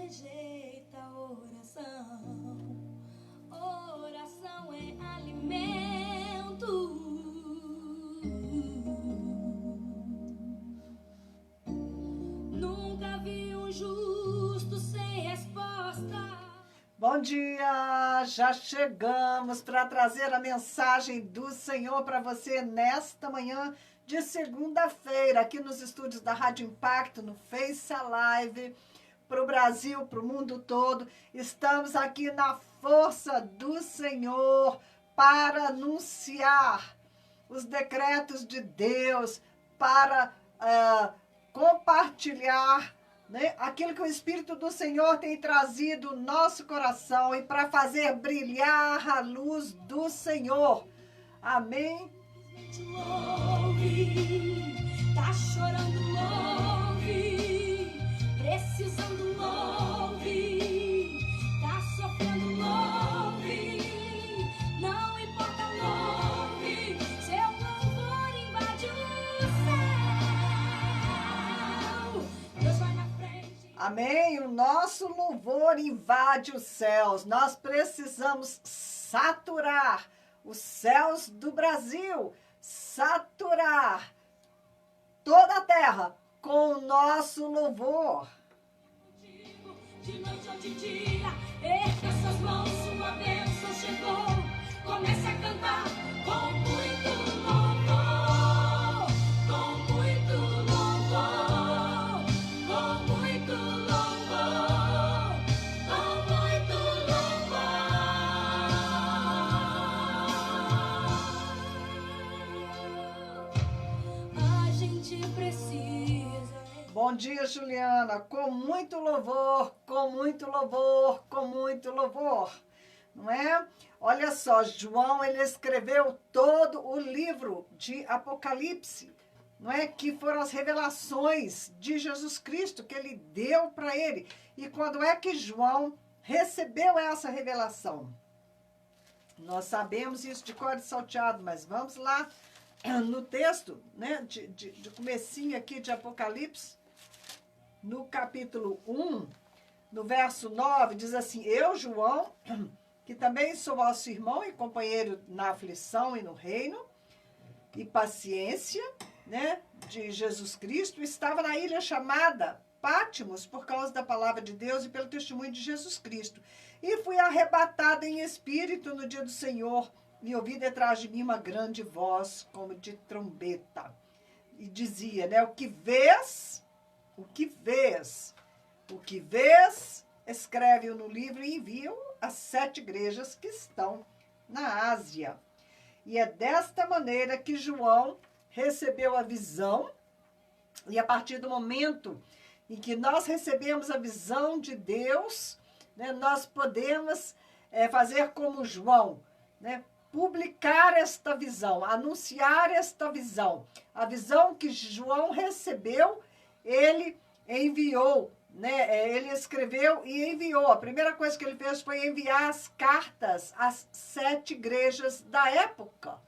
rejeita a oração. Oração é alimento. Nunca vi um justo sem resposta. Bom dia! Já chegamos para trazer a mensagem do Senhor para você nesta manhã de segunda-feira, aqui nos estúdios da Rádio Impacto, no Face Live, para o Brasil, para o mundo todo. Estamos aqui na força do Senhor para anunciar os decretos de Deus, para compartilhar, né, aquilo que o Espírito do Senhor tem trazido no nosso coração e para fazer brilhar a luz do Senhor. Amém? Tá chorando, ouve. Precisando, ouve. Tá sofrendo, ouve. Não importa, ouve. Seu louvor invade o céu. Deus vai na frente. Amém? O nosso louvor invade os céus. Nós precisamos saturar os céus do Brasil, saturar toda a terra com o nosso louvor. De noite ou de dia, erga suas mãos, sua bênção chegou. Comece a cantar com muito louvor, com muito louvor, com muito louvor, com muito louvor. A gente precisa. Bom dia, Juliana. Com muito louvor, com muito louvor, com muito louvor. Não é? Olha só, João, ele escreveu todo o livro de Apocalipse, não é? Que foram as revelações de Jesus Cristo que ele deu para ele. E quando é que João recebeu essa revelação? Nós sabemos isso de cor e salteado, mas vamos lá no texto, né? De comecinho aqui de Apocalipse. No capítulo 1, no verso 9, diz assim: Eu, João, que também sou vosso irmão e companheiro na aflição e no reino, e paciência, né, de Jesus Cristo, estava na ilha chamada Pátimos por causa da palavra de Deus e pelo testemunho de Jesus Cristo. E fui arrebatado em espírito no dia do Senhor, e ouvi detrás de mim uma grande voz, como de trombeta. E dizia, né, o que vês, escreve-o no livro e envia-o às 7 igrejas que estão na Ásia. E é desta maneira que João recebeu a visão, e a partir do momento em que nós recebemos a visão de Deus, né, nós podemos fazer como João, né, publicar esta visão, anunciar esta visão. A visão que João recebeu, ele enviou, né? Ele escreveu e enviou. A primeira coisa que ele fez foi enviar as cartas às 7 igrejas da época.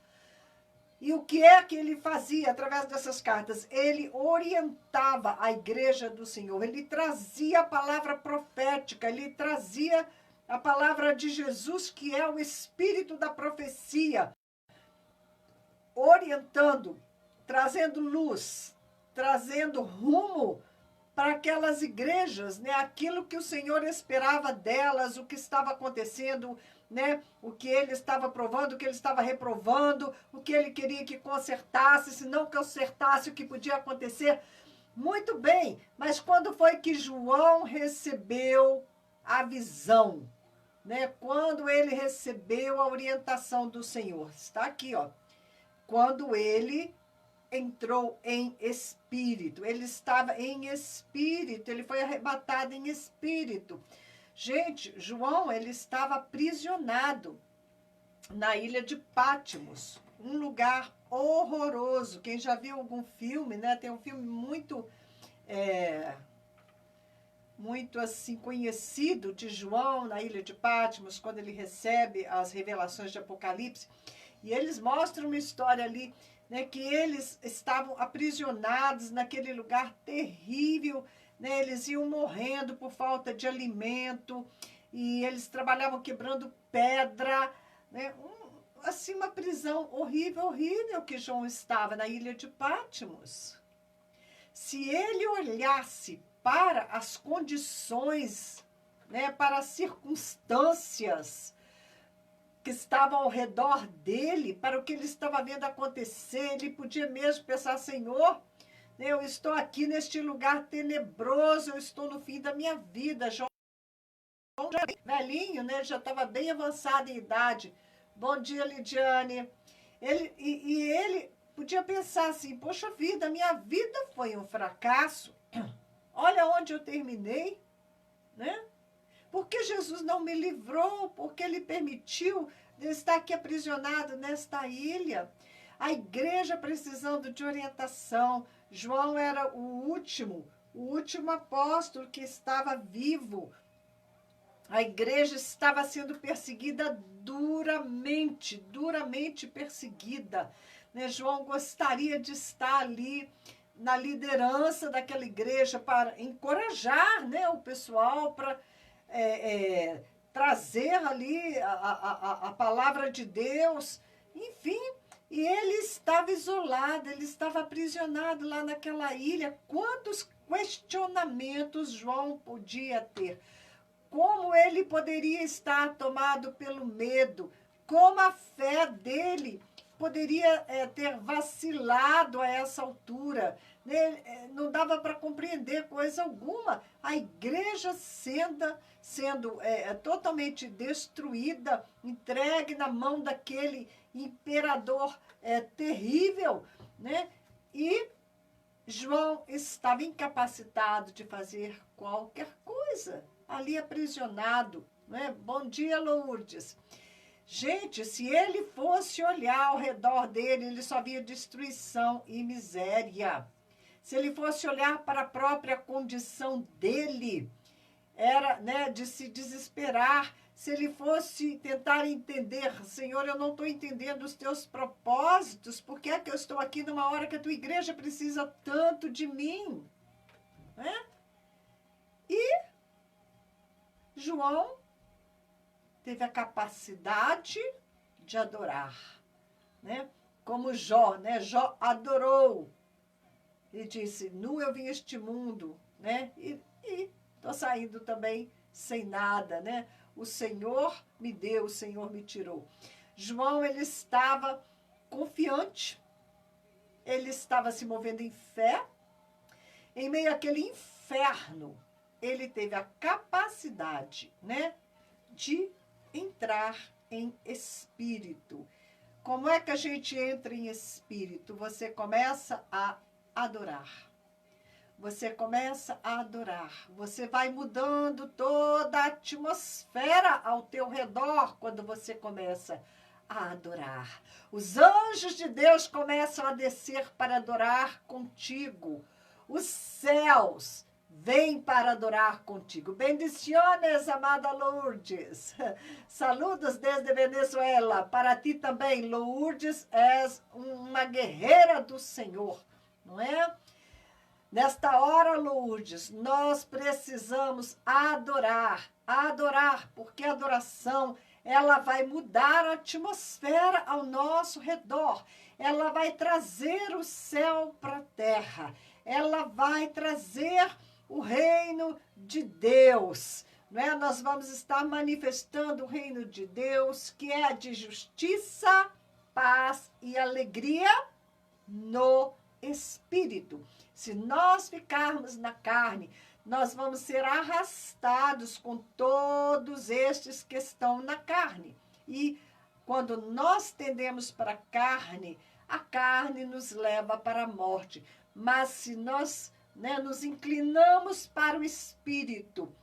E o que é que ele fazia através dessas cartas? Ele orientava a igreja do Senhor, ele trazia a palavra profética, ele trazia a palavra de Jesus, que é o espírito da profecia, orientando, trazendo luz, trazendo rumo para aquelas igrejas, né? Aquilo que o Senhor esperava delas, o que estava acontecendo, né? O que ele estava provando, o que ele estava reprovando, o que ele queria que consertasse, se não consertasse, o que podia acontecer. Muito bem, mas quando foi que João recebeu a visão, né? Quando ele recebeu a orientação do Senhor? Está aqui, ó. Quando ele entrou em espírito, ele estava em espírito, ele foi arrebatado em espírito. Gente, João, ele estava aprisionado na ilha de Pátimos, um lugar horroroso. Quem já viu algum filme, né? Tem um filme muito assim conhecido de João na ilha de Pátimos, quando ele recebe as revelações de Apocalipse, e eles mostram uma história ali, né, que eles estavam aprisionados naquele lugar terrível, né? Eles iam morrendo por falta de alimento, e eles trabalhavam quebrando pedra, né? Assim, uma prisão horrível, horrível que João estava na ilha de Patmos. Se ele olhasse para as condições, né, para as circunstâncias que estavam ao redor dele, para o que ele estava vendo acontecer, ele podia mesmo pensar, Senhor, eu estou aqui neste lugar tenebroso, eu estou no fim da minha vida. João já velhinho, né, já estava bem avançado em idade. Bom dia, Lidiane. Ele podia pensar assim, poxa vida, minha vida foi um fracasso. Olha onde eu terminei, né? Porque Jesus não me livrou, porque ele permitiu eu estar aqui aprisionado nesta ilha. A igreja precisando de orientação. João era o último apóstolo que estava vivo. A igreja estava sendo perseguida duramente perseguida. Né? João gostaria de estar ali na liderança daquela igreja para encorajar, né, o pessoal, para trazer ali a palavra de Deus, enfim. E ele estava isolado, ele estava aprisionado lá naquela ilha. Quantos questionamentos João podia ter? Como ele poderia estar tomado pelo medo? Como a fé dele poderia ter vacilado a essa altura? Não dava para compreender coisa alguma. A igreja sendo totalmente destruída, entregue na mão daquele imperador terrível, né? E João estava incapacitado de fazer qualquer coisa, ali aprisionado, né? Bom dia, Lourdes. Gente, se ele fosse olhar ao redor dele, ele só via destruição e miséria. Se ele fosse olhar para a própria condição dele, era, né, de se desesperar. Se ele fosse tentar entender, Senhor, eu não estou entendendo os teus propósitos, por que é que eu estou aqui numa hora que a tua igreja precisa tanto de mim? Né? E João teve a capacidade de adorar, né? Como Jó, né? Jó adorou. E disse, nu eu vim a este mundo, né? E estou saindo também sem nada, né? O Senhor me deu, o Senhor me tirou. João, ele estava confiante, ele estava se movendo em fé. Em meio àquele inferno, ele teve a capacidade, né, de entrar em espírito. Como é que a gente entra em espírito? Você começa a adorar. Você começa a adorar. Você vai mudando toda a atmosfera ao teu redor quando você começa a adorar. Os anjos de Deus começam a descer para adorar contigo. Os céus vêm para adorar contigo. Bendiciones, amada Lourdes. Saludos desde Venezuela. Para ti também, Lourdes, és uma guerreira do Senhor, não é? Nesta hora, Lourdes, nós precisamos adorar, porque a adoração, ela vai mudar a atmosfera ao nosso redor, ela vai trazer o céu para a terra, ela vai trazer o reino de Deus, não é? Nós vamos estar manifestando o reino de Deus, que é de justiça, paz e alegria no Espírito. Se nós ficarmos na carne, nós vamos ser arrastados com todos estes que estão na carne. E quando nós tendemos para a carne nos leva para a morte. Mas se nós, né, nos inclinamos para o Espírito,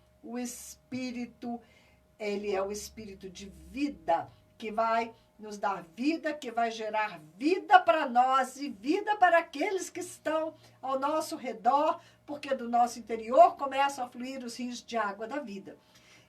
ele é o Espírito de vida, que vai nos dar vida, que vai gerar vida para nós e vida para aqueles que estão ao nosso redor, porque do nosso interior começam a fluir os rios de água da vida.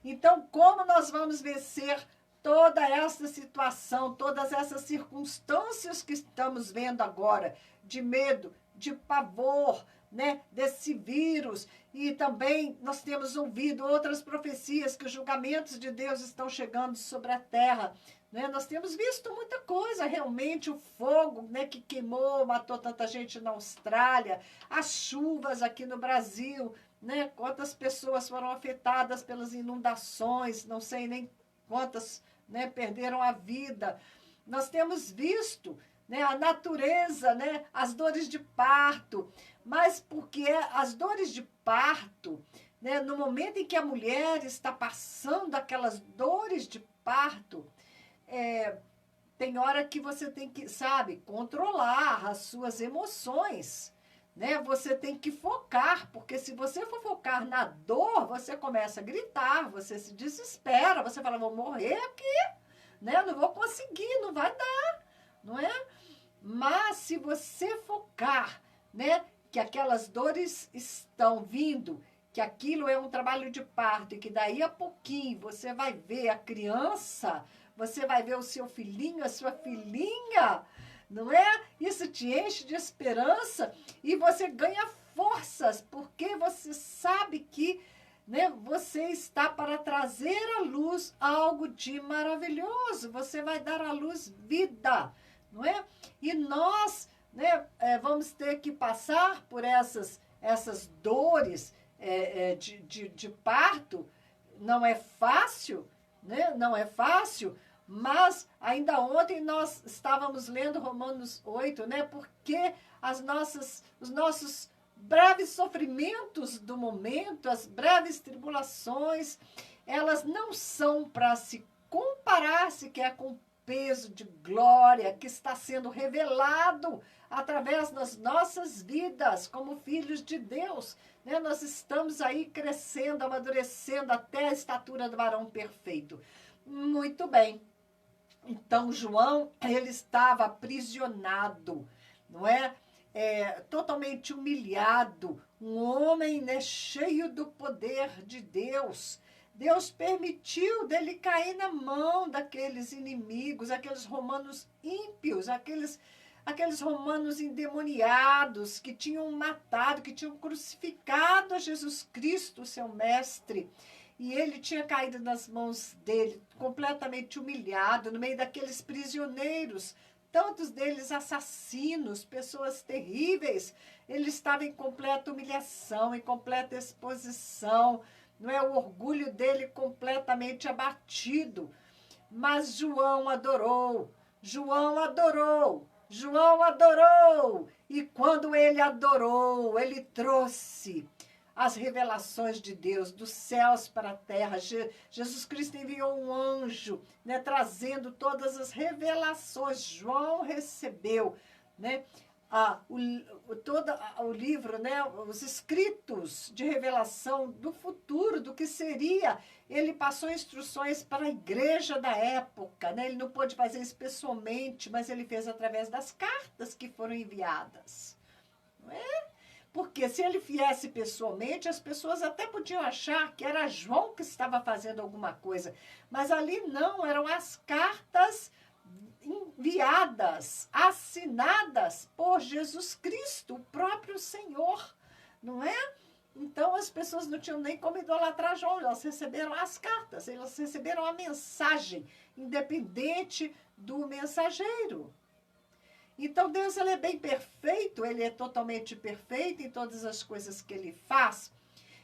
Então, como nós vamos vencer toda essa situação, todas essas circunstâncias que estamos vendo agora, de medo, de pavor, né, desse vírus. E também nós temos ouvido outras profecias que os julgamentos de Deus estão chegando sobre a terra. Né? Nós temos visto muita coisa, realmente, o fogo, né, que queimou, matou tanta gente na Austrália, as chuvas aqui no Brasil, né? Quantas pessoas foram afetadas pelas inundações, não sei nem quantas, né, perderam a vida. Nós temos visto, né, a natureza, né, as dores de parto, mas porque as dores de parto, né, no momento em que a mulher está passando aquelas dores de parto, tem hora que você tem que, sabe, controlar as suas emoções, né? Você tem que focar, porque se você for focar na dor, você começa a gritar, você se desespera, você fala, vou morrer aqui, né? Não vou conseguir, não vai dar, não é? Mas se você focar, né, que aquelas dores estão vindo, que aquilo é um trabalho de parto e que daí a pouquinho você vai ver a criança, você vai ver o seu filhinho, a sua filhinha, não é? Isso te enche de esperança e você ganha forças, porque você sabe que, né, você está para trazer à luz algo de maravilhoso. Você vai dar à luz vida, não é? E nós, né, vamos ter que passar por essas dores de parto. Não é fácil, né? Não é fácil. Mas ainda ontem nós estávamos lendo Romanos 8, né? Porque os nossos breves sofrimentos do momento, as breves tribulações, elas não são para se comparar sequer com o peso de glória que está sendo revelado através das nossas vidas como filhos de Deus. Né? Nós estamos aí crescendo, amadurecendo até a estatura do varão perfeito. Muito bem. Então, João, ele estava aprisionado, não é? Totalmente humilhado, um homem, né, cheio do poder de Deus. Deus permitiu dele cair na mão daqueles inimigos, aqueles romanos ímpios, aqueles romanos endemoniados que tinham matado, que tinham crucificado a Jesus Cristo, seu mestre. E ele tinha caído nas mãos dele, completamente humilhado, no meio daqueles prisioneiros, tantos deles assassinos, pessoas terríveis. Ele estava em completa humilhação, em completa exposição, não é? O orgulho dele completamente abatido. Mas João adorou, João adorou, João adorou. E quando ele adorou, ele trouxe as revelações de Deus, dos céus para a terra. Jesus Cristo enviou um anjo, né, trazendo todas as revelações. João recebeu, né, todo o livro, né, os escritos de revelação do futuro, do que seria. Ele passou instruções para a igreja da época. Né? Ele não pôde fazer isso pessoalmente, mas ele fez através das cartas que foram enviadas. Não é? Porque se ele viesse pessoalmente, as pessoas até podiam achar que era João que estava fazendo alguma coisa. Mas ali não, eram as cartas enviadas, assinadas por Jesus Cristo, o próprio Senhor, não é? Então as pessoas não tinham nem como idolatrar João, elas receberam as cartas, elas receberam a mensagem, independente do mensageiro. Então, Deus, ele é bem perfeito, ele é totalmente perfeito em todas as coisas que ele faz.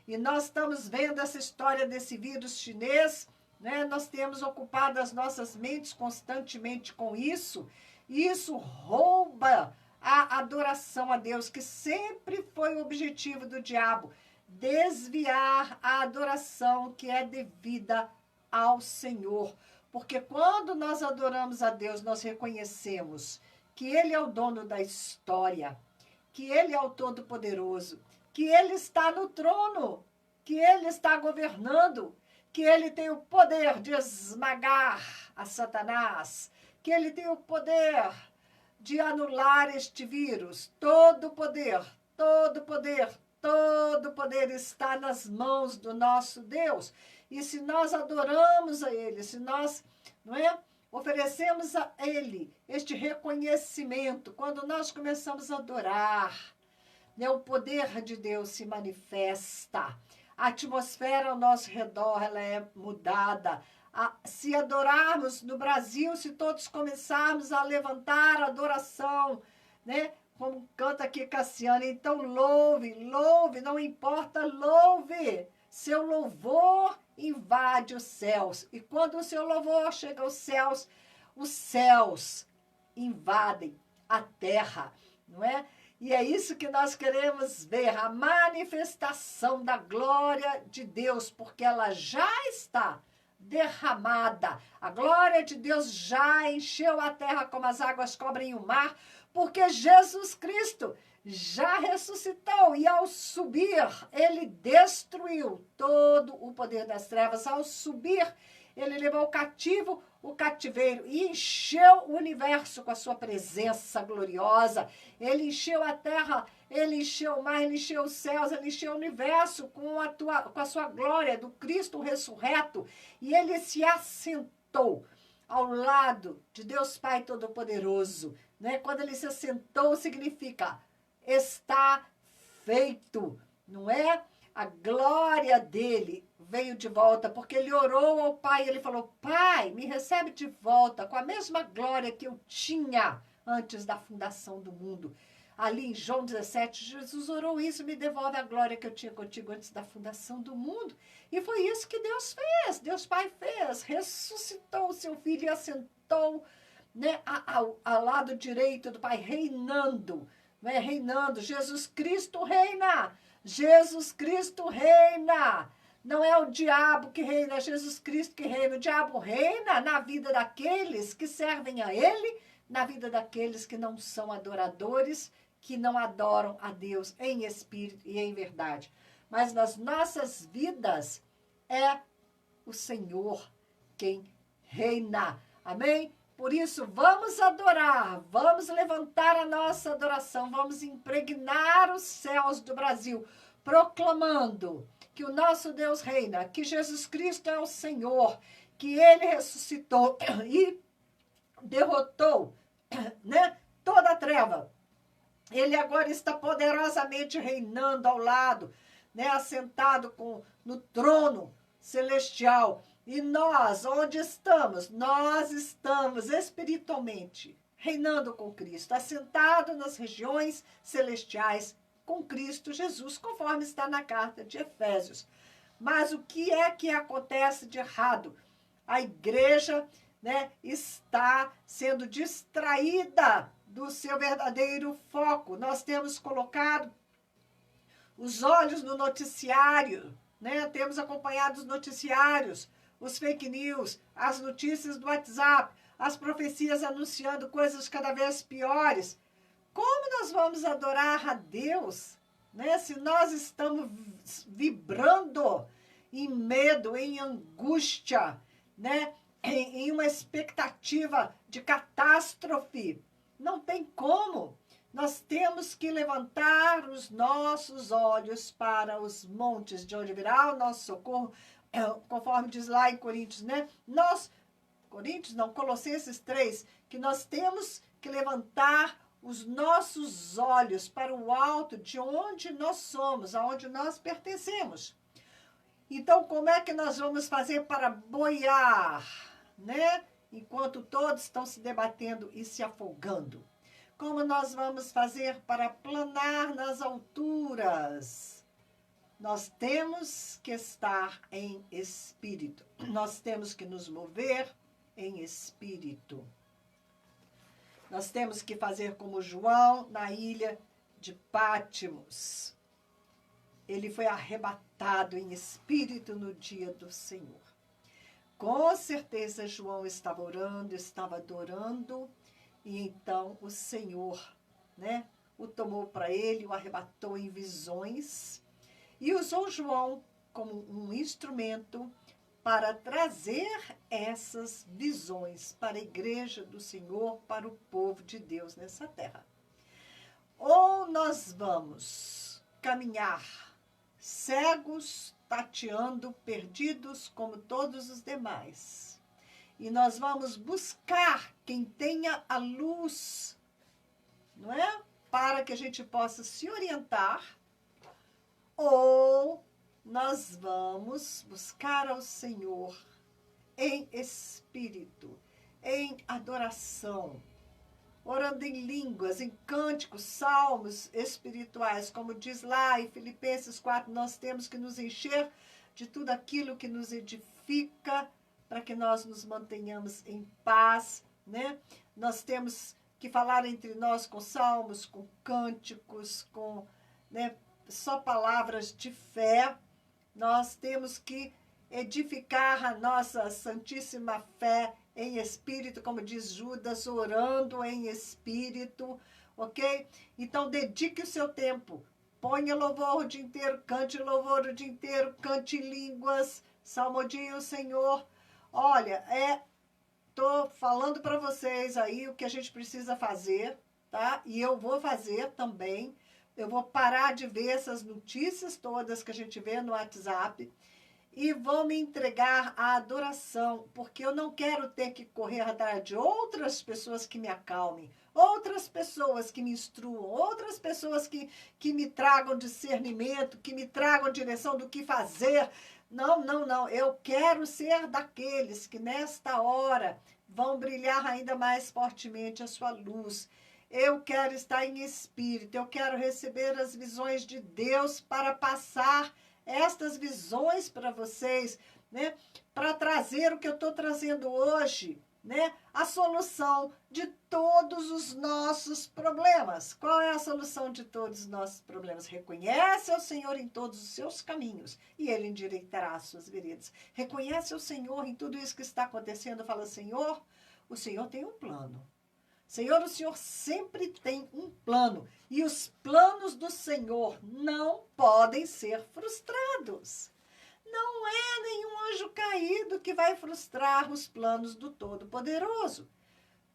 E nós estamos vendo essa história desse vírus chinês, né? Nós temos ocupado as nossas mentes constantemente com isso, e isso rouba a adoração a Deus, que sempre foi o objetivo do diabo, desviar a adoração que é devida ao Senhor. Porque quando nós adoramos a Deus, nós reconhecemos que Ele é o dono da história, que Ele é o Todo-Poderoso, que Ele está no trono, que Ele está governando, que Ele tem o poder de esmagar a Satanás, que Ele tem o poder de anular este vírus. Todo poder, todo poder, todo poder está nas mãos do nosso Deus. E se nós adoramos a Ele, se nós, não é? Oferecemos a Ele este reconhecimento. Quando nós começamos a adorar, né, o poder de Deus se manifesta. A atmosfera ao nosso redor ela é mudada. Se adorarmos no Brasil, se todos começarmos a levantar a adoração, né? Como canta aqui Cassiane, então louve, louve, não importa, louve. Seu louvor invade os céus. E quando o seu louvor chega aos céus, os céus invadem a terra, não é? E é isso que nós queremos ver, a manifestação da glória de Deus, porque ela já está derramada. A glória de Deus já encheu a terra como as águas cobrem o mar, porque Jesus Cristo já ressuscitou e ao subir, ele destruiu todo o poder das trevas. Ao subir, ele levou cativo o cativeiro e encheu o universo com a sua presença gloriosa. Ele encheu a terra, ele encheu o mar, ele encheu os céus, ele encheu o universo com a sua glória do Cristo ressurreto. E ele se assentou ao lado de Deus Pai Todo-Poderoso. Né? Quando ele se assentou, significa está feito, não é? A glória dele veio de volta, porque ele orou ao Pai, ele falou, Pai, me recebe de volta com a mesma glória que eu tinha antes da fundação do mundo. Ali em João 17, Jesus orou isso, me devolve a glória que eu tinha contigo antes da fundação do mundo. E foi isso que Deus fez, Deus Pai fez, ressuscitou o seu filho e assentou, né, ao lado direito do Pai, reinando, né, reinando. Jesus Cristo reina, Jesus Cristo reina. Não é o diabo que reina, é Jesus Cristo que reina. O diabo reina na vida daqueles que servem a ele, na vida daqueles que não são adoradores, que não adoram a Deus em espírito e em verdade. Mas nas nossas vidas é o Senhor quem reina. Amém? Por isso, vamos adorar, vamos levantar a nossa adoração, vamos impregnar os céus do Brasil, proclamando que o nosso Deus reina, que Jesus Cristo é o Senhor, que Ele ressuscitou e derrotou, né, toda a treva. Ele agora está poderosamente reinando ao lado, né, assentado no trono celestial. E nós, onde estamos? Nós estamos espiritualmente reinando com Cristo, assentado nas regiões celestiais com Cristo Jesus, conforme está na carta de Efésios. Mas o que é que acontece de errado? A igreja, né, está sendo distraída do seu verdadeiro foco. Nós temos colocado os olhos no noticiário, né? Temos acompanhado os noticiários, os fake news, as notícias do WhatsApp, as profecias anunciando coisas cada vez piores. Como nós vamos adorar a Deus, né, se nós estamos vibrando em medo, em angústia, né, em uma expectativa de catástrofe? Não tem como. Nós temos que levantar os nossos olhos para os montes, de onde virá o nosso socorro, conforme diz lá em Coríntios, né? Colossenses 3, que nós temos que levantar os nossos olhos para o alto, de onde nós somos, aonde nós pertencemos. Então, como é que nós vamos fazer para boiar, né? Enquanto todos estão se debatendo e se afogando? Como nós vamos fazer para planar nas alturas? Nós temos que estar em espírito. Nós temos que nos mover em espírito. Nós temos que fazer como João na ilha de Pátimos. Ele foi arrebatado em espírito no dia do Senhor. Com certeza João estava orando, estava adorando, e então o Senhor, né, o tomou para ele, o arrebatou em visões e usou João como um instrumento para trazer essas visões para a igreja do Senhor, para o povo de Deus nessa terra. Ou nós vamos caminhar cegos, tateando, perdidos como todos os demais. E nós vamos buscar quem tenha a luz, não é? para que a gente possa se orientar, ou nós vamos buscar ao Senhor em espírito, em adoração, orando em línguas, em cânticos, salmos espirituais, como diz lá em Filipenses 4, nós temos que nos encher de tudo aquilo que nos edifica, para que nós nos mantenhamos em paz, né? Nós temos que falar entre nós com salmos, com cânticos, com, né, só palavras de fé. Nós temos que edificar a nossa santíssima fé em espírito, como diz Judas, orando em espírito, ok? Então, dedique o seu tempo. Ponha louvor o dia inteiro, cante louvor o dia inteiro, cante línguas, salmodie o Senhor. Olha, tô falando para vocês aí o que a gente precisa fazer, tá? E eu vou fazer também. Eu vou parar de ver essas notícias todas que a gente vê no WhatsApp e vou me entregar à adoração, porque eu não quero ter que correr atrás de outras pessoas que me acalmem, outras pessoas que me instruam, outras pessoas que me tragam discernimento, que me tragam direção do que fazer. Não, não, não. Eu quero ser daqueles que nesta hora vão brilhar ainda mais fortemente a sua luz. Eu quero estar em espírito, eu quero receber as visões de Deus para passar estas visões para vocês, né? Para trazer o que eu estou trazendo hoje, né? A solução de todos os nossos problemas. Qual é a solução de todos os nossos problemas? Reconhece ao Senhor em todos os seus caminhos e Ele endireitará as suas veredas. Reconhece ao Senhor em tudo isso que está acontecendo. Fala, Senhor, o Senhor tem um plano. Senhor, o Senhor sempre tem um plano. E os planos do Senhor não podem ser frustrados. Não é nenhum anjo caído que vai frustrar os planos do Todo-Poderoso.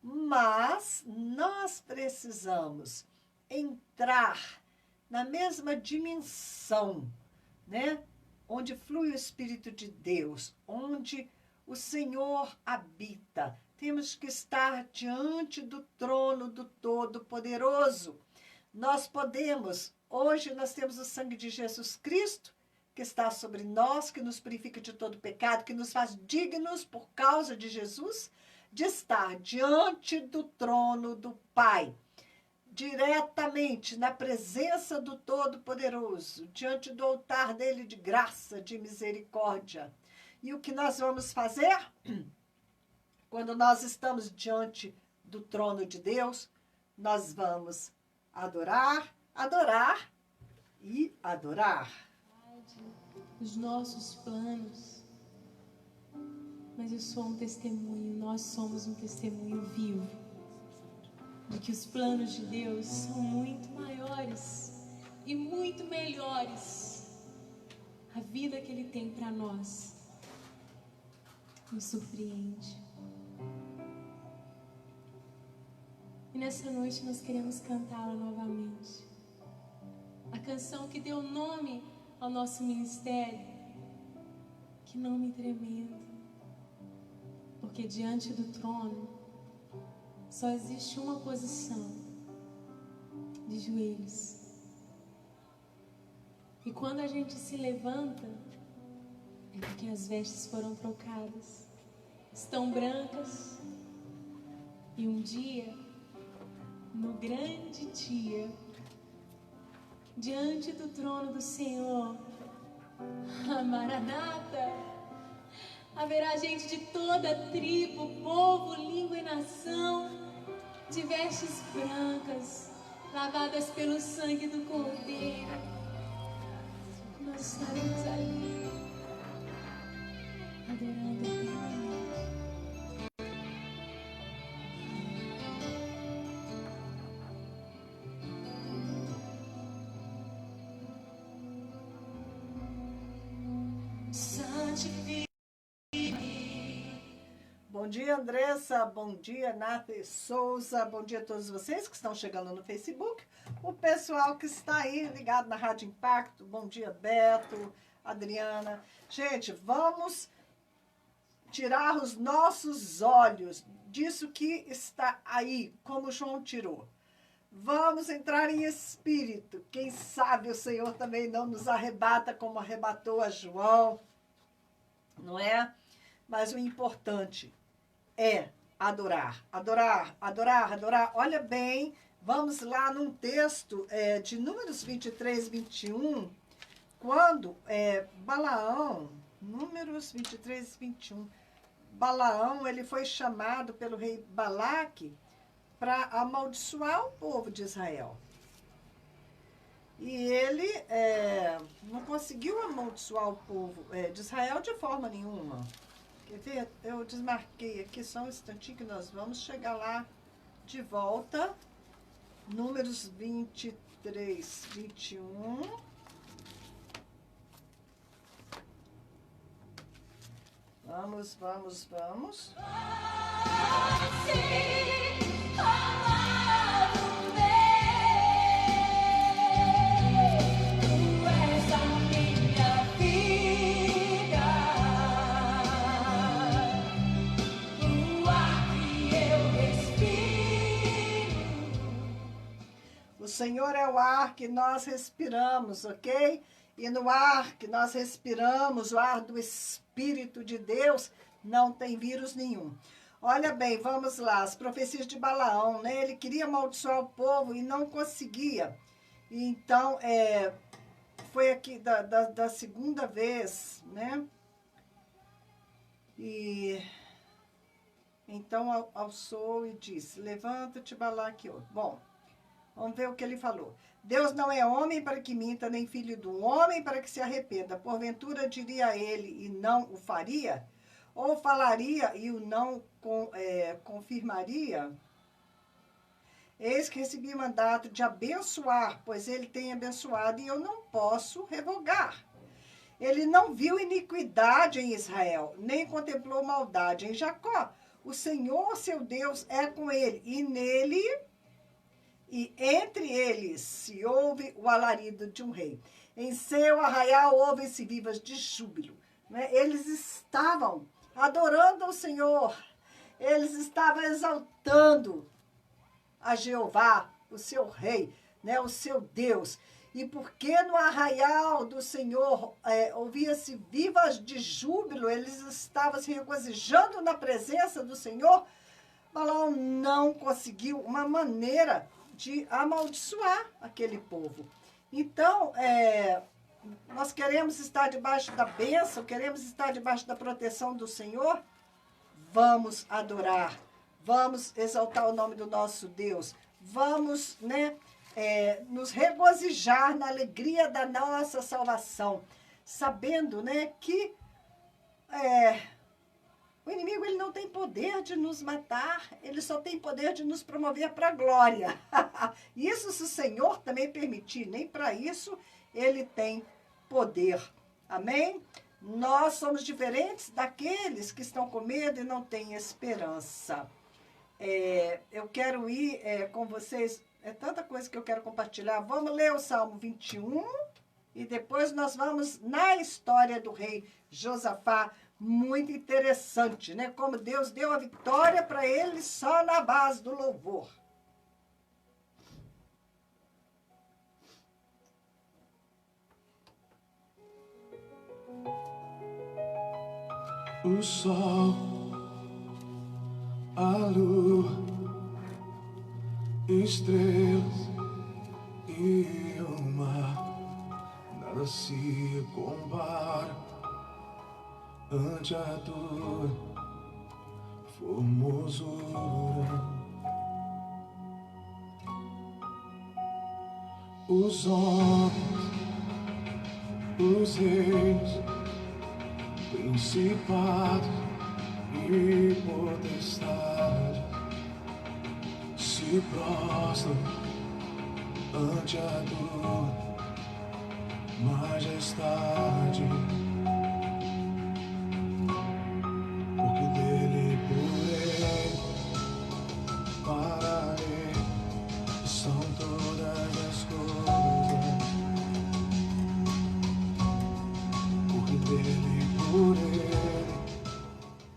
Mas nós precisamos entrar na mesma dimensão, né? Onde flui o Espírito de Deus, onde o Senhor habita. Temos que estar diante do trono do Todo-Poderoso. Nós podemos, hoje nós temos o sangue de Jesus Cristo, que está sobre nós, que nos purifica de todo pecado, que nos faz dignos, por causa de Jesus, de estar diante do trono do Pai, diretamente na presença do Todo-Poderoso, diante do altar dele de graça, de misericórdia. E o que nós vamos fazer? Quando nós estamos diante do trono de Deus, nós vamos adorar, adorar e adorar. Os nossos planos, mas eu sou um testemunho, nós somos um testemunho vivo de que os planos de Deus são muito maiores e muito melhores. A vida que Ele tem para nós nos surpreende. E nessa noite nós queremos cantá-la novamente. A canção que deu nome ao nosso ministério, Que Nome Tremendo. Porque diante do trono só existe uma posição, de joelhos. E quando a gente se levanta, é porque as vestes foram trocadas, estão brancas. E um dia, no grande dia, diante do trono do Senhor, a Maranata, haverá gente de toda tribo, povo, língua e nação, de vestes brancas, lavadas pelo sangue do Cordeiro. Nós estaremos ali, adorando eternamente. Bom dia, Andressa. Bom dia, Nath Souza. Bom dia a todos vocês que estão chegando no Facebook. O pessoal que está aí ligado na Rádio Impacto. Bom dia, Beto, Adriana. Gente, vamos tirar os nossos olhos disso que está aí, como João tirou. Vamos vamos entrar em espírito. Quem sabe o Senhor também não nos arrebata como arrebatou a João, não é? Mas o importante é adorar, adorar, adorar, adorar. Olha bem, vamos lá num texto de Números 23, 21, quando Balaão, Números 23, 21, Balaão, ele foi chamado pelo rei Balaque para amaldiçoar o povo de Israel. E ele não conseguiu amaldiçoar o povo de Israel de forma nenhuma. Quer ver? Eu desmarquei aqui só um instantinho que nós vamos chegar lá de volta. Números 23, 21. Vamos, vamos, vamos. O Senhor é o ar que nós respiramos, ok? E no ar que nós respiramos, o ar do Espírito de Deus, não tem vírus nenhum. Olha bem, vamos lá, as profecias de Balaão, né? Ele queria amaldiçoar o povo e não conseguia. E então, foi aqui da segunda vez, né? E então alçou e disse, levanta-te, Balaque. Bom, vamos ver o que ele falou. Deus não é homem para que minta, nem filho do homem para que se arrependa. Porventura diria ele e não o faria? Ou falaria e o não confirmaria? Eis que recebi mandato de abençoar, pois ele tem abençoado e eu não posso revogar. Ele não viu iniquidade em Israel, nem contemplou maldade em Jacó. O Senhor, seu Deus, é com ele, e nele... E entre eles se ouve o alarido de um rei. Em seu arraial ouvem-se vivas de júbilo. Né? Eles estavam adorando ao Senhor. Eles estavam exaltando a Jeová, o seu rei, né? O seu Deus. E porque no arraial do Senhor ouvia-se vivas de júbilo, eles estavam se regozijando na presença do Senhor, Balaão não conseguiu uma maneira de amaldiçoar aquele povo. Então, nós queremos estar debaixo da bênção, queremos estar debaixo da proteção do Senhor, vamos adorar, vamos exaltar o nome do nosso Deus, vamos, né, nos regozijar na alegria da nossa salvação, sabendo, né, que o inimigo ele não tem poder de nos matar, ele só tem poder de nos promover para a glória. Isso se o Senhor também permitir, nem para isso ele tem poder. Amém? Nós somos diferentes daqueles que estão com medo e não têm esperança. Eu quero ir com vocês, tanta coisa que eu quero compartilhar. Vamos ler o Salmo 21 e depois nós vamos na história do rei Josafá. Muito interessante, né? Como Deus deu a vitória para ele só na base do louvor. O sol, a lua, estrelas e o mar, nada se compara ante a tua formosura. Os homens, os reis, principados e potestades se prostram ante a tua majestade.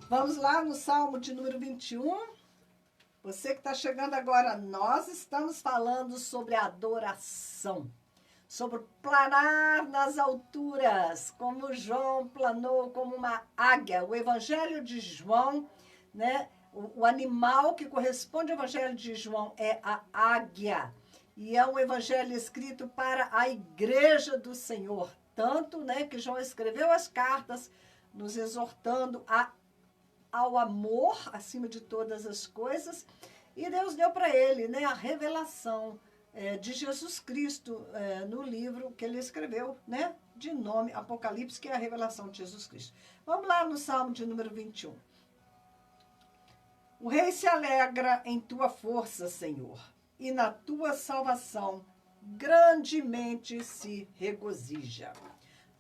Vamos lá no Salmo de número 21. Você que está chegando agora, nós estamos falando sobre adoração, sobre planar nas alturas, como João planou como uma águia. O Evangelho de João, né? O animal que corresponde ao Evangelho de João é a águia. E é um evangelho escrito para a igreja do Senhor. Tanto, né, que João escreveu as cartas nos exortando ao amor acima de todas as coisas. E Deus deu para ele, né, a revelação de Jesus Cristo no livro que ele escreveu, né, de nome Apocalipse, que é a revelação de Jesus Cristo. Vamos lá no Salmo de número 21. O rei se alegra em tua força, Senhor, e na tua salvação grandemente se regozija.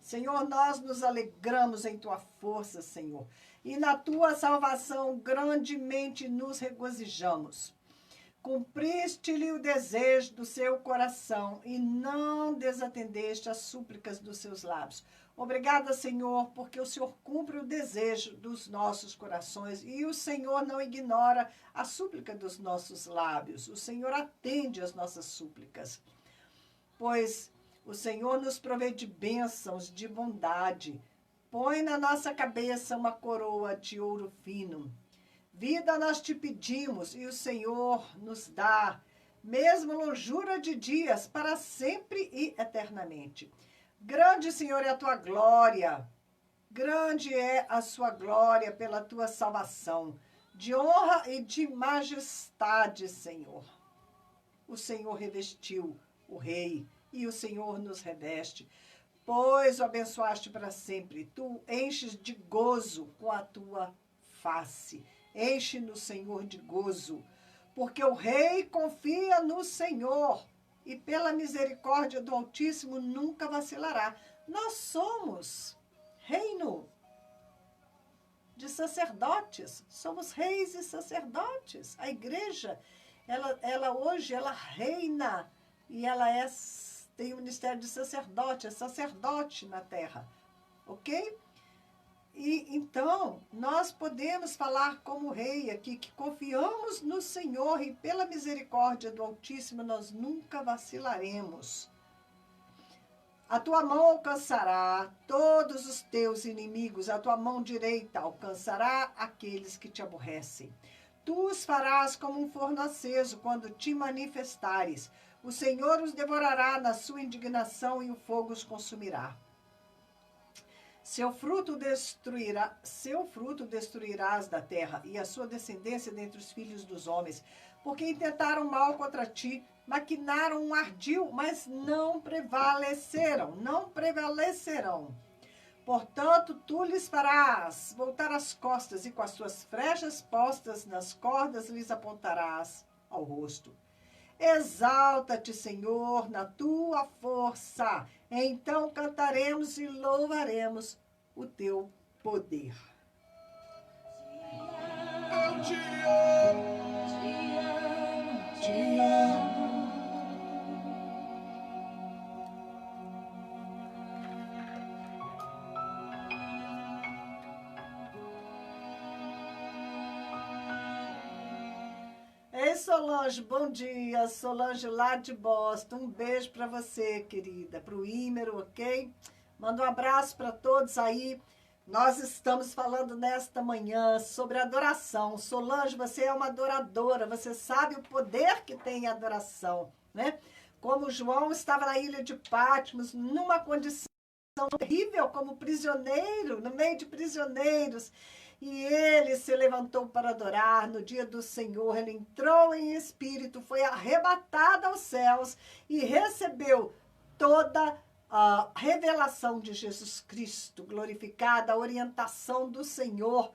Senhor, nós nos alegramos em tua força, Senhor, e na tua salvação grandemente nos regozijamos. Cumpriste-lhe o desejo do seu coração e não desatendeste as súplicas dos seus lábios. Obrigada, Senhor, porque o Senhor cumpre o desejo dos nossos corações e o Senhor não ignora a súplica dos nossos lábios. O Senhor atende às nossas súplicas, pois o Senhor nos provê de bênçãos, de bondade. Põe na nossa cabeça uma coroa de ouro fino. Vida nós te pedimos e o Senhor nos dá, mesmo longura de dias, para sempre e eternamente. Grande, Senhor, é a tua glória, grande é a sua glória pela tua salvação, de honra e de majestade, Senhor. O Senhor revestiu o rei e o Senhor nos reveste, pois o abençoaste para sempre. Tu enches de gozo com a tua face. Enche-nos, Senhor, de gozo, porque o rei confia no Senhor e pela misericórdia do Altíssimo nunca vacilará. Nós somos reino de sacerdotes, somos reis e sacerdotes. A igreja, ela hoje, ela reina e ela tem o ministério de sacerdote, é sacerdote na terra, ok? E então, nós podemos falar como rei aqui, que confiamos no Senhor e pela misericórdia do Altíssimo nós nunca vacilaremos. A tua mão alcançará todos os teus inimigos, a tua mão direita alcançará aqueles que te aborrecem. Tu os farás como um forno aceso quando te manifestares. O Senhor os devorará na sua indignação e o fogo os consumirá. Seu fruto destruirás da terra, e a sua descendência dentre os filhos dos homens, porque intentaram mal contra ti, maquinaram um ardil, mas não prevaleceram. Portanto, tu lhes farás voltar as costas, e com as suas frechas postas nas cordas lhes apontarás ao rosto. Exalta-te, Senhor, na tua força. Então cantaremos e louvaremos o teu poder. Eu te amo, te amo. Ei, Solange, bom dia. Solange lá de Boston. Um beijo para você, querida. Para o Ímero, ok? Manda um abraço para todos aí. Nós estamos falando nesta manhã sobre adoração. Solange, você é uma adoradora. Você sabe o poder que tem a adoração, né? Como João estava na ilha de Patmos, numa condição terrível, como prisioneiro, no meio de prisioneiros. E ele se levantou para adorar no dia do Senhor. Ele entrou em espírito, foi arrebatado aos céus e recebeu toda a revelação de Jesus Cristo, glorificada, a orientação do Senhor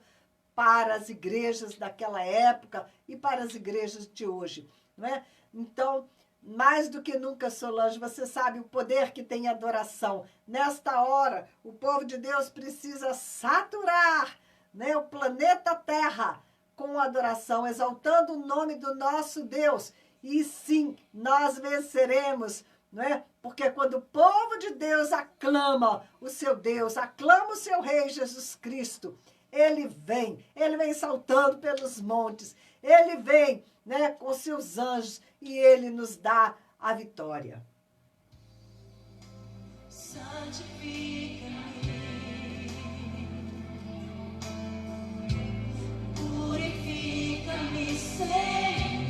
para as igrejas daquela época e para as igrejas de hoje, não é? Então, mais do que nunca, Solange, você sabe o poder que tem a adoração. Nesta hora, o povo de Deus precisa saturar, né, o planeta Terra com adoração, exaltando o nome do nosso Deus. E sim, nós venceremos, não é? Porque quando o povo de Deus aclama o seu Deus, aclama o seu Rei Jesus Cristo, ele vem saltando pelos montes, ele vem, né, com seus anjos, e ele nos dá a vitória. Santifica-me, purifica-me, Senhor.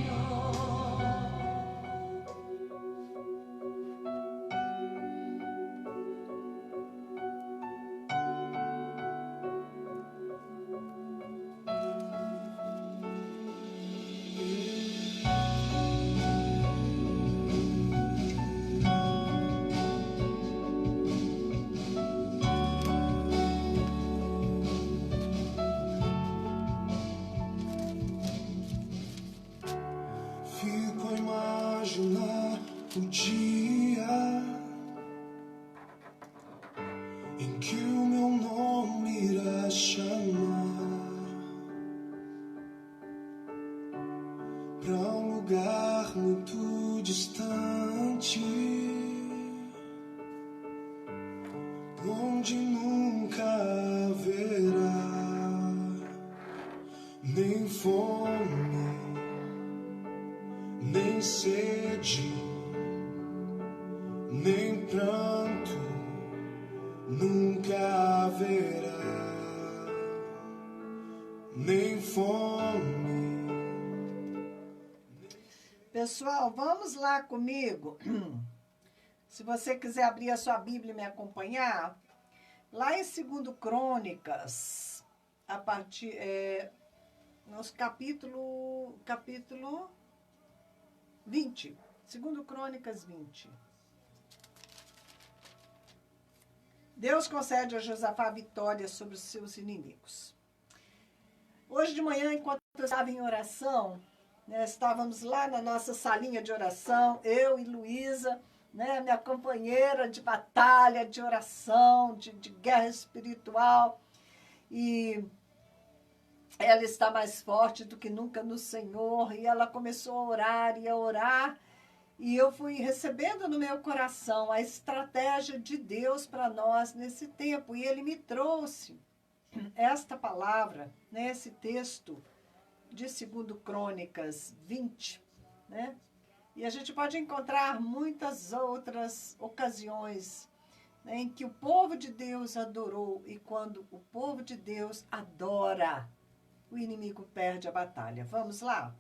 Fico a imaginar o dia em que o meu nome irá chamar pra um lugar muito distante, onde nunca haverá nem fome, nem sede, nem pranto, nunca haverá, nem fome. Pessoal, vamos lá comigo. Se você quiser abrir a sua Bíblia e me acompanhar, lá em 2 Crônicas, a partir, nos capítulo 20. 2 Crônicas 20. Deus concede a Josafá vitória sobre os seus inimigos. Hoje de manhã, enquanto eu estava em oração, né, estávamos lá na nossa salinha de oração, eu e Luísa, né, minha companheira de batalha, de oração, de guerra espiritual. E ela está mais forte do que nunca no Senhor. E ela começou a orar e a orar. E eu fui recebendo no meu coração a estratégia de Deus para nós nesse tempo. E Ele me trouxe esta palavra, né, esse texto de 2 Crônicas 20, né? E a gente pode encontrar muitas outras ocasiões, né, em que o povo de Deus adorou, e quando o povo de Deus adora, o inimigo perde a batalha. Vamos lá?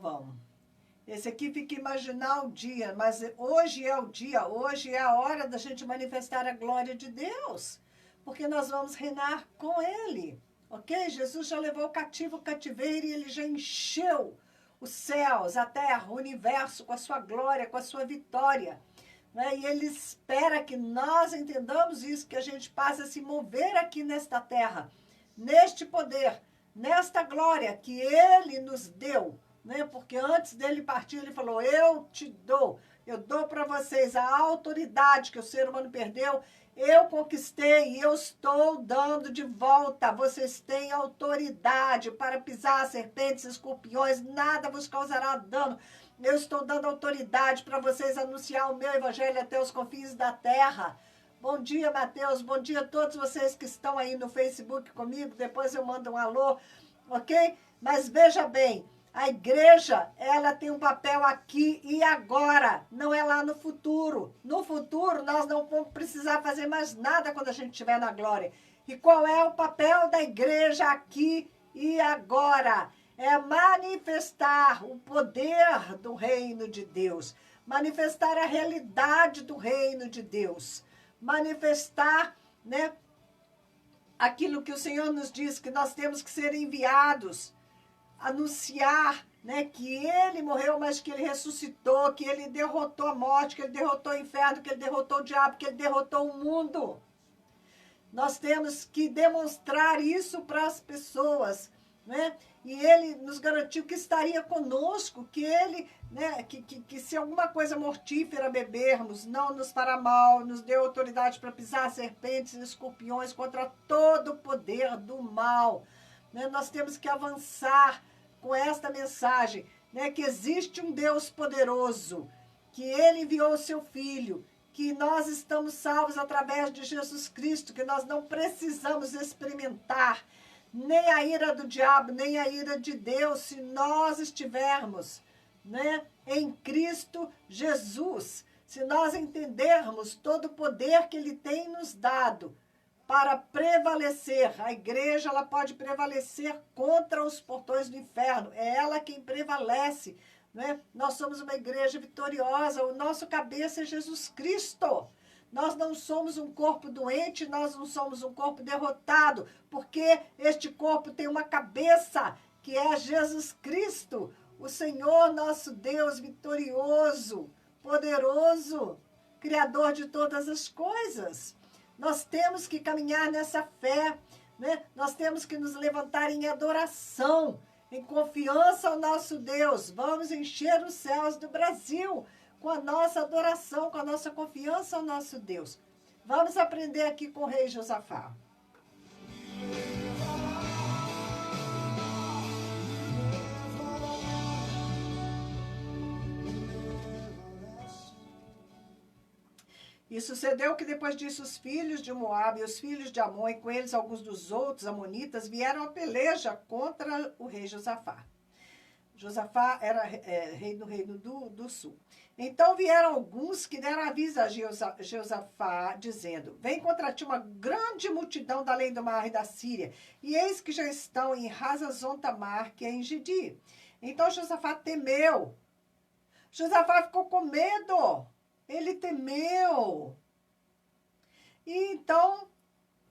Vamos. Esse aqui fica imaginar o dia, mas hoje é o dia, hoje é a hora da gente manifestar a glória de Deus, porque nós vamos reinar com Ele, ok? Jesus já levou o cativo o cativeiro e Ele já encheu os céus, a terra, o universo com a sua glória, com a sua vitória, né? E Ele espera que nós entendamos isso, que a gente passe a se mover aqui nesta terra, neste poder, nesta glória que Ele nos deu, né? Porque antes dele partir, Ele falou, eu dou para vocês a autoridade que o ser humano perdeu, eu conquistei e eu estou dando de volta. Vocês têm autoridade para pisar serpentes, escorpiões, nada vos causará dano. Eu estou dando autoridade para vocês anunciar o meu evangelho até os confins da terra. Bom dia, Mateus. Bom dia a todos vocês que estão aí no Facebook comigo. Depois eu mando um alô, ok? Mas veja bem, a igreja, ela tem um papel aqui e agora, não é lá no futuro. No futuro, nós não vamos precisar fazer mais nada quando a gente estiver na glória. E qual é o papel da igreja aqui e agora? É manifestar o poder do reino de Deus, manifestar a realidade do reino de Deus, manifestar, né, aquilo que o Senhor nos diz, que nós temos que ser enviados, anunciar, né, que Ele morreu, mas que Ele ressuscitou, que Ele derrotou a morte, que Ele derrotou o inferno, que Ele derrotou o diabo, que Ele derrotou o mundo. Nós temos que demonstrar isso para as pessoas, né? E Ele nos garantiu que estaria conosco, que Ele, né, que se alguma coisa mortífera bebermos, não nos fará mal, nos deu autoridade para pisar serpentes e escorpiões contra todo o poder do mal. Né? Nós temos que avançar com esta mensagem, né, que existe um Deus poderoso, que Ele enviou o seu Filho, que nós estamos salvos através de Jesus Cristo, que nós não precisamos experimentar nem a ira do diabo, nem a ira de Deus, se nós estivermos, né, em Cristo Jesus. Se nós entendermos todo o poder que Ele tem nos dado para prevalecer, a igreja ela pode prevalecer contra os portões do inferno. É ela quem prevalece, né? Nós somos uma igreja vitoriosa, o nosso cabeça é Jesus Cristo. Nós não somos um corpo doente, nós não somos um corpo derrotado, porque este corpo tem uma cabeça, que é Jesus Cristo, o Senhor nosso Deus vitorioso, poderoso, Criador de todas as coisas. Nós temos que caminhar nessa fé, né? Nós temos que nos levantar em adoração, em confiança ao nosso Deus. Vamos encher os céus do Brasil com a nossa adoração, com a nossa confiança ao nosso Deus. Vamos aprender aqui com o rei Josafá. E sucedeu que depois disso os filhos de Moabe e os filhos de Amon, e com eles alguns dos outros amonitas, vieram a peleja contra o rei Josafá. Josafá era rei do Reino do Sul. Então vieram alguns que deram aviso a Josafá, dizendo: vem contra ti uma grande multidão da além do mar e da Síria, e eis que já estão em Hazazon-Tamar, que é em Gedi. Então Josafá temeu. Josafá ficou com medo. Ele temeu. E então, o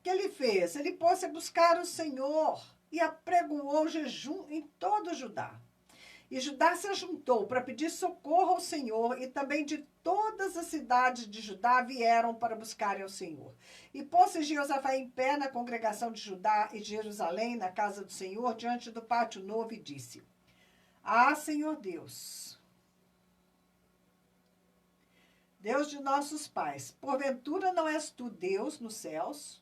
que ele fez? Ele pôs-se a buscar o Senhor e apregoou jejum em todo Judá. E Judá se ajuntou para pedir socorro ao Senhor, e também de todas as cidades de Judá vieram para buscarem ao Senhor. E pôs-se Josafá em pé na congregação de Judá e de Jerusalém, na casa do Senhor, diante do pátio novo, e disse: Ah, Senhor Deus, Deus de nossos pais, porventura não és tu Deus nos céus,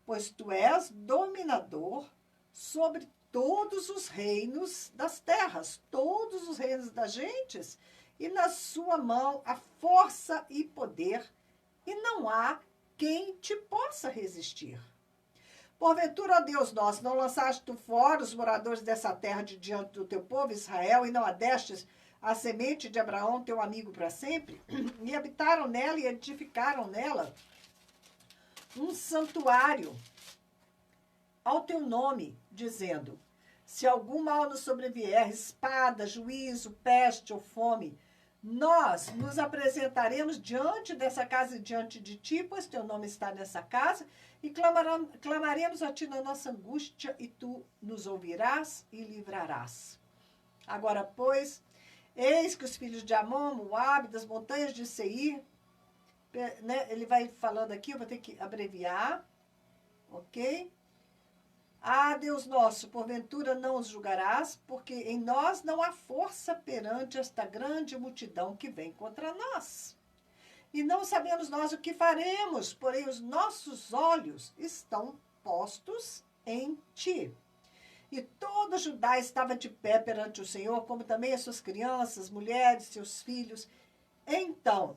pois tu és dominador sobre todos os reinos das terras, todos os reinos das gentes, e na sua mão há força e poder, e não há quem te possa resistir. Porventura, ó Deus nosso, não lançaste tu fora os moradores dessa terra de diante do teu povo Israel, e não adestes a semente de Abraão, teu amigo, para sempre? E habitaram nela e edificaram nela um santuário ao teu nome, dizendo: se algum mal nos sobrevier, espada, juízo, peste ou fome, nós nos apresentaremos diante dessa casa e diante de ti, pois teu nome está nessa casa, e clamaremos a ti na nossa angústia, e tu nos ouvirás e livrarás. Agora, pois, eis que os filhos de Amon, Moabe, das montanhas de Seir, né, ele vai falando aqui, eu vou ter que abreviar, ok? Ah, Deus nosso, porventura não os julgarás, porque em nós não há força perante esta grande multidão que vem contra nós. E não sabemos nós o que faremos, porém os nossos olhos estão postos em ti. E todo Judá estava de pé perante o Senhor, como também as suas crianças, mulheres, seus filhos. Então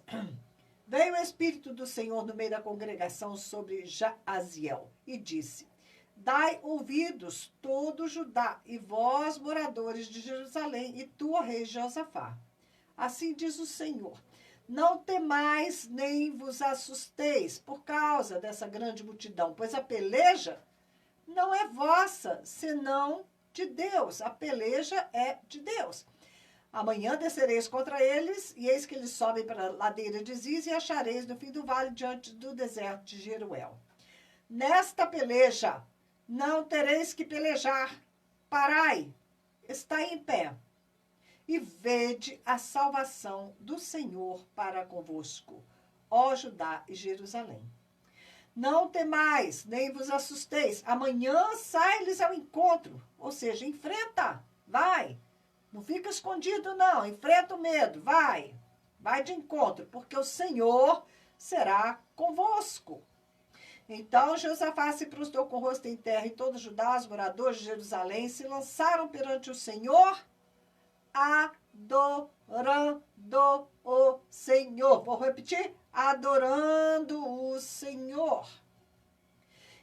veio o Espírito do Senhor no meio da congregação sobre Jaaziel e disse: dai ouvidos, todo Judá, e vós, moradores de Jerusalém, e tu, ó rei Josafá. Assim diz o Senhor: não temais nem vos assusteis por causa dessa grande multidão, pois a peleja não é vossa, senão de Deus. A peleja é de Deus. Amanhã descereis contra eles, e eis que eles sobem para a ladeira de Ziz, e achareis no fim do vale, diante do deserto de Jeruel. Nesta peleja não tereis que pelejar. Parai, estai em pé, e vede a salvação do Senhor para convosco, ó Judá e Jerusalém. Não temais, nem vos assusteis. Amanhã sai-lhes ao encontro. Ou seja, enfrenta, vai. Não fica escondido, não. Enfrenta o medo, vai. Vai de encontro, porque o Senhor será convosco. Então Josafá se prostrou com o rosto em terra, e todos Judá, os moradores de Jerusalém, se lançaram perante o Senhor, adorando o Senhor. Vou repetir: adorando o Senhor.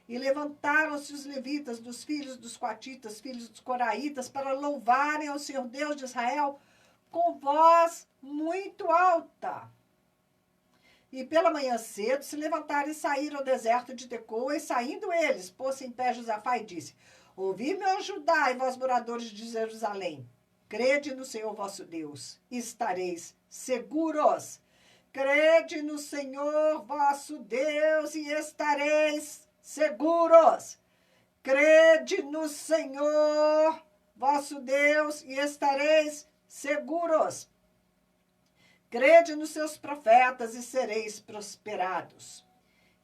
E levantaram-se os levitas dos filhos dos coatitas, filhos dos coraitas, para louvarem ao Senhor Deus de Israel com voz muito alta. E pela manhã cedo se levantaram e saíram ao deserto de Tecoa, e saindo eles, pôs-se em pé Josafá e disse: ouvi-me, ó Judá, e vós moradores de Jerusalém, crede no Senhor vosso Deus, e estareis seguros. Crede no Senhor vosso Deus, e estareis seguros. Crede no Senhor vosso Deus, e estareis seguros. Crede nos seus profetas e sereis prosperados.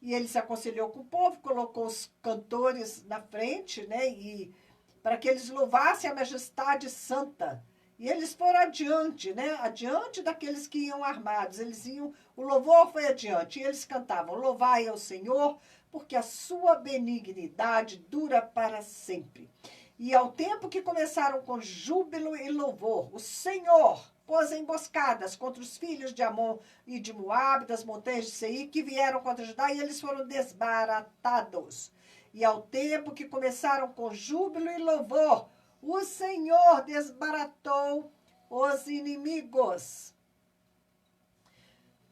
E ele se aconselhou com o povo, colocou os cantores na frente, né, e para que eles louvassem a majestade santa. E eles foram adiante, né, adiante daqueles que iam armados. Eles iam, o louvor foi adiante, e eles cantavam: louvai ao Senhor, porque a sua benignidade dura para sempre. E ao tempo que começaram com júbilo e louvor, o Senhor pôs emboscadas contra os filhos de Amon e de Moabe, das montanhas de Seir, que vieram contra Judá, e eles foram desbaratados. E ao tempo que começaram com júbilo e louvor, o Senhor desbaratou os inimigos.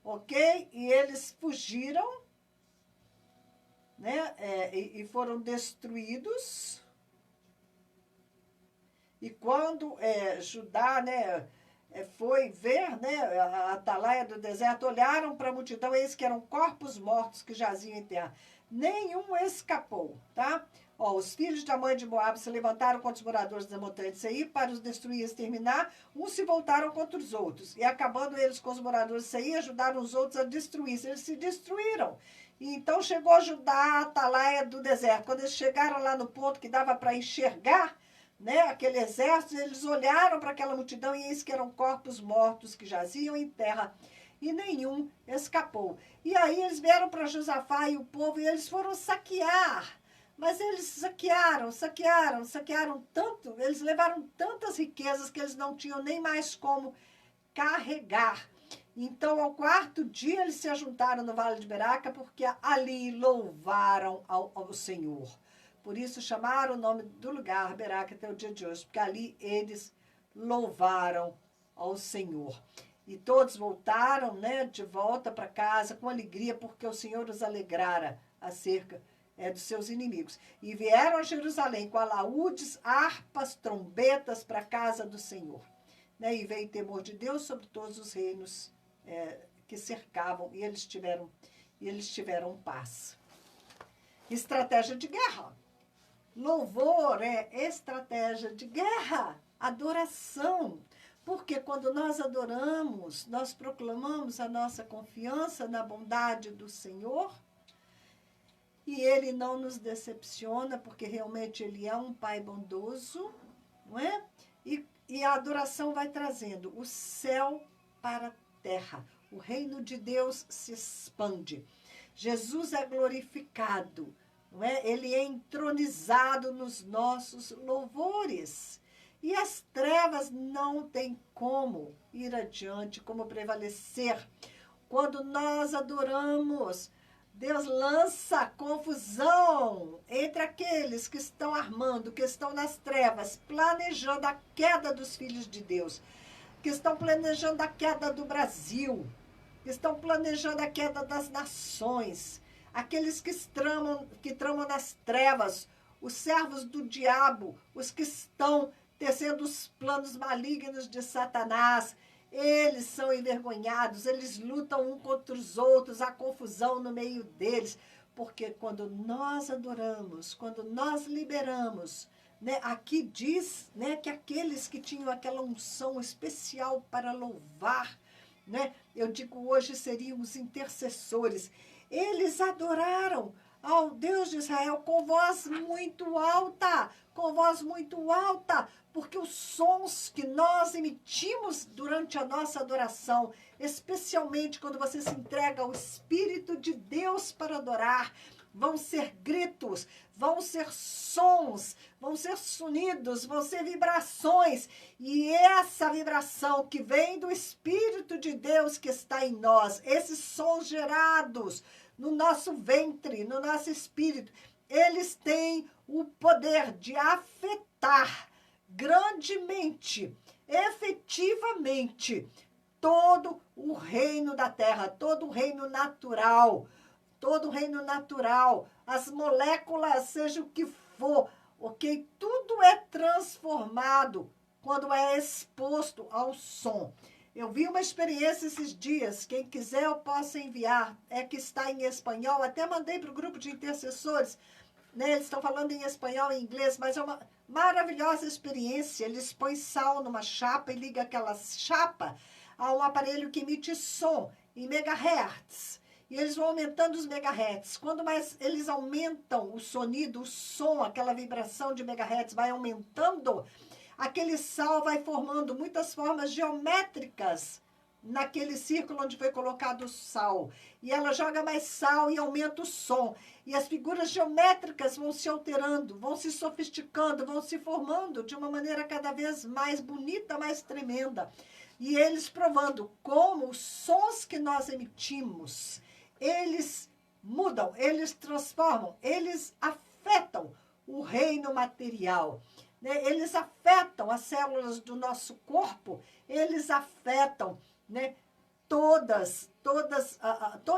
Ok? E eles fugiram, né? E foram destruídos. E quando Judá, né, foi ver, né, a atalaia do deserto, olharam para a multidão, eis que eram corpos mortos que jaziam em terra. Nenhum escapou, tá? Ó, os filhos de Amon e de Moabe se levantaram contra os moradores da montanha de Seir para os destruir e exterminar. Uns se voltaram contra os outros. E acabando eles com os moradores de Seir, ajudaram os outros a destruir-se. Eles se destruíram. E então chegou Judá à atalaia do deserto. Quando eles chegaram lá no ponto que dava para enxergar, né, aquele exército, eles olharam para aquela multidão, e eis que eram corpos mortos que jaziam em terra, e nenhum escapou. E aí eles vieram para Josafá e o povo, e eles foram saquear. Mas eles saquearam tanto, eles levaram tantas riquezas que eles não tinham nem mais como carregar. Então, ao quarto dia, eles se ajuntaram no Vale de Beraca, porque ali louvaram ao Senhor. Por isso chamaram o nome do lugar Beraca até o dia de hoje, porque ali eles louvaram ao Senhor. E todos voltaram, né, de volta para casa com alegria, porque o Senhor os alegrara acerca dos seus inimigos. E vieram a Jerusalém com alaúdes, harpas, trombetas para a casa do Senhor. Né, e veio temor de Deus sobre todos os reinos que cercavam, e eles tiveram paz. Estratégia de guerra. Louvor é estratégia de guerra, adoração. Porque quando nós adoramos, nós proclamamos a nossa confiança na bondade do Senhor, e Ele não nos decepciona, porque realmente Ele é um Pai bondoso, não é? E a adoração vai trazendo o céu para a terra. O reino de Deus se expande. Jesus é glorificado. Não é? Ele é entronizado nos nossos louvores. E as trevas não têm como ir adiante, como prevalecer. Quando nós adoramos, Deus lança confusão entre aqueles que estão armando, que estão nas trevas, planejando a queda dos filhos de Deus, que estão planejando a queda do Brasil, que estão planejando a queda das nações. Aqueles que tramam nas trevas, os servos do diabo, os que estão tecendo os planos malignos de Satanás, eles são envergonhados, eles lutam um contra os outros, há confusão no meio deles, porque quando nós adoramos, quando nós liberamos, né, aqui diz, né, que aqueles que tinham aquela unção especial para louvar, né, eu digo hoje seriam os intercessores. Eles adoraram ao Deus de Israel com voz muito alta, porque os sons que nós emitimos durante a nossa adoração, especialmente quando você se entrega ao Espírito de Deus para adorar, vão ser gritos, vão ser sons, vão ser sonidos, vão ser vibrações. E essa vibração que vem do Espírito de Deus que está em nós, esses sons gerados no nosso ventre, no nosso espírito, eles têm o poder de afetar grandemente, efetivamente, todo o reino da terra, todo o reino natural, as moléculas, seja o que for, ok? Tudo é transformado quando é exposto ao som. Eu vi uma experiência esses dias, quem quiser eu posso enviar, é que está em espanhol, até mandei para o grupo de intercessores, né? Eles estão falando em espanhol e em inglês, mas é uma maravilhosa experiência. Eles põem sal numa chapa e ligam aquela chapa a um aparelho que emite som em megahertz. E eles vão aumentando os megahertz. Quando mais eles aumentam o sonido, o som, aquela vibração de megahertz vai aumentando, aquele sal vai formando muitas formas geométricas naquele círculo onde foi colocado o sal. E ela joga mais sal e aumenta o som. E as figuras geométricas vão se alterando, vão se sofisticando, vão se formando de uma maneira cada vez mais bonita, mais tremenda. E eles provando como os sons que nós emitimos, eles mudam, eles transformam, eles afetam o reino material, né? Eles afetam as células do nosso corpo, eles afetam, né, toda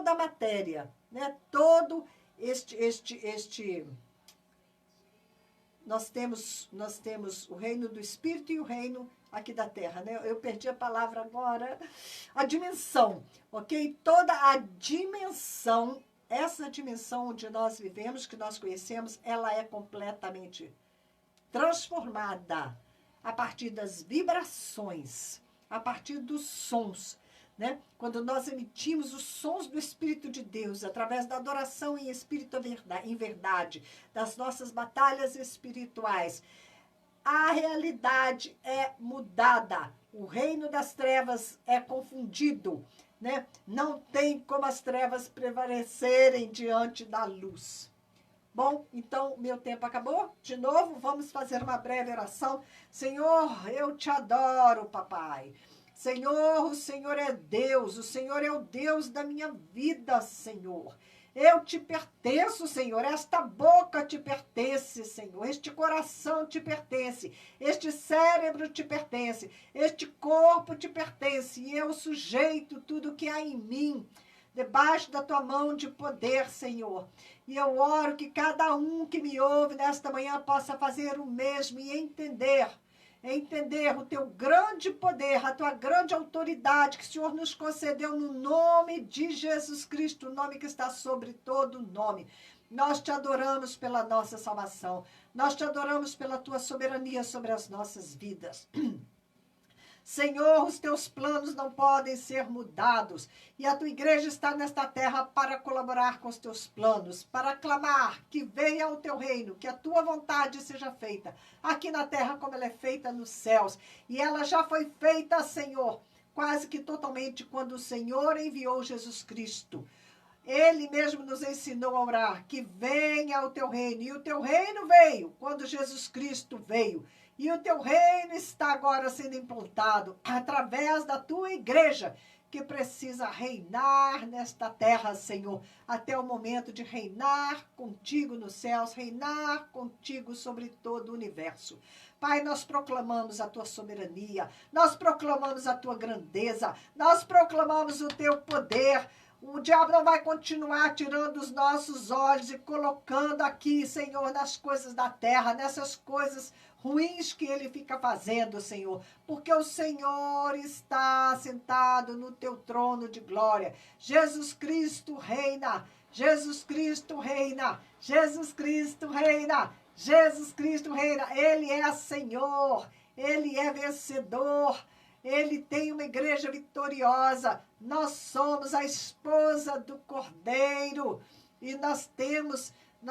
a matéria, né? Todo nós temos o reino do Espírito e o reino aqui da Terra, né? Eu perdi a palavra agora. A dimensão, ok? Toda a dimensão, essa dimensão onde nós vivemos, que nós conhecemos, ela é completamente transformada a partir das vibrações, a partir dos sons, né? Quando nós emitimos os sons do Espírito de Deus, através da adoração em espírito em verdade, das nossas batalhas espirituais, a realidade é mudada. O reino das trevas é confundido, né? Não tem como as trevas prevalecerem diante da luz. Bom, então, meu tempo acabou. De novo, vamos fazer uma breve oração. Senhor, eu te adoro, papai. Senhor, o Senhor é Deus. O Senhor é o Deus da minha vida, Senhor. Eu te pertenço, Senhor. Esta boca te pertence, Senhor. Este coração te pertence. Este cérebro te pertence. Este corpo te pertence. E eu sujeito tudo que há em mim, debaixo da tua mão de poder, Senhor. E eu oro que cada um que me ouve nesta manhã possa fazer o mesmo e entender o teu grande poder, a tua grande autoridade que o Senhor nos concedeu no nome de Jesus Cristo, o nome que está sobre todo nome. Nós te adoramos pela nossa salvação. Nós te adoramos pela tua soberania sobre as nossas vidas. Senhor, os teus planos não podem ser mudados. E a tua igreja está nesta terra para colaborar com os teus planos, para clamar que venha o teu reino, que a tua vontade seja feita, aqui na terra como ela é feita nos céus. E ela já foi feita, Senhor, quase que totalmente quando o Senhor enviou Jesus Cristo. Ele mesmo nos ensinou a orar, que venha o teu reino. E o teu reino veio quando Jesus Cristo veio. E o teu reino está agora sendo implantado através da tua igreja, que precisa reinar nesta terra, Senhor, até o momento de reinar contigo nos céus, reinar contigo sobre todo o universo. Pai, nós proclamamos a tua soberania, nós proclamamos a tua grandeza, nós proclamamos o teu poder. O diabo não vai continuar tirando os nossos olhos e colocando aqui, Senhor, nas coisas da terra, nessas coisas ruins que ele fica fazendo, Senhor, porque o Senhor está sentado no teu trono de glória. Jesus Cristo reina, Jesus Cristo reina, Jesus Cristo reina, Jesus Cristo reina. Ele é Senhor, Ele é vencedor, Ele tem uma igreja vitoriosa. Nós somos a esposa do Cordeiro e nós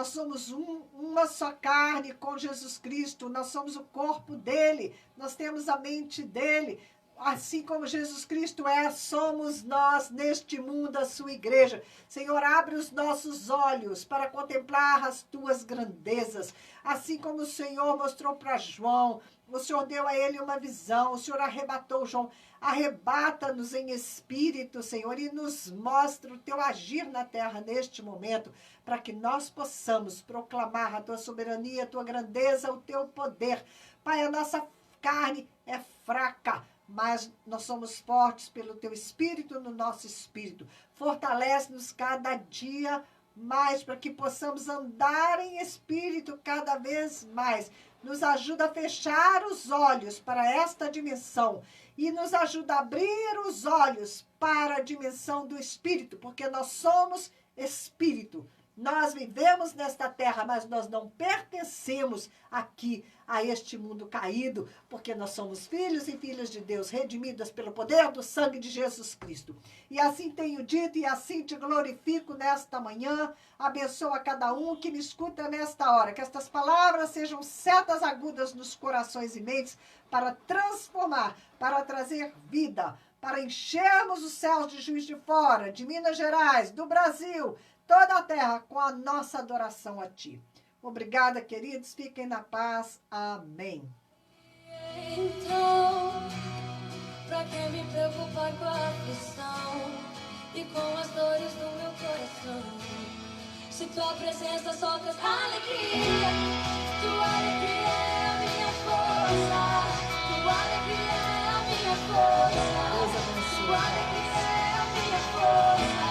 somos uma só carne com Jesus Cristo, nós somos o corpo dele, nós temos a mente dele, Assim como Jesus Cristo é, somos nós neste mundo, a sua igreja. Senhor, abre os nossos olhos para contemplar as tuas grandezas. Assim como o Senhor mostrou para João, o Senhor deu a ele uma visão, o Senhor arrebatou João. Arrebata-nos em espírito, Senhor, e nos mostra o teu agir na terra neste momento, para que nós possamos proclamar a tua soberania, a tua grandeza, o teu poder. Pai, a nossa carne é fraca, mas nós somos fortes pelo teu Espírito no nosso espírito. Fortalece-nos cada dia mais para que possamos andar em espírito cada vez mais. Nos ajuda a fechar os olhos para esta dimensão e nos ajuda a abrir os olhos para a dimensão do Espírito, porque nós somos Espírito. Nós vivemos nesta terra, mas nós não pertencemos aqui a este mundo caído, porque nós somos filhos e filhas de Deus, redimidas pelo poder do sangue de Jesus Cristo. E assim tenho dito e assim te glorifico nesta manhã. Abençoa cada um que me escuta nesta hora. Que estas palavras sejam setas agudas nos corações e mentes para transformar, para trazer vida, para enchermos os céus de Juiz de Fora, de Minas Gerais, do Brasil, toda a terra com a nossa adoração a ti. Obrigada, queridos. Fiquem na paz. Amém. Então, pra que me preocupar com a aflição e com as dores do meu coração? Se tua presença só traz alegria, tua alegria é a minha força, tua alegria é a minha força, tua alegria é a minha força.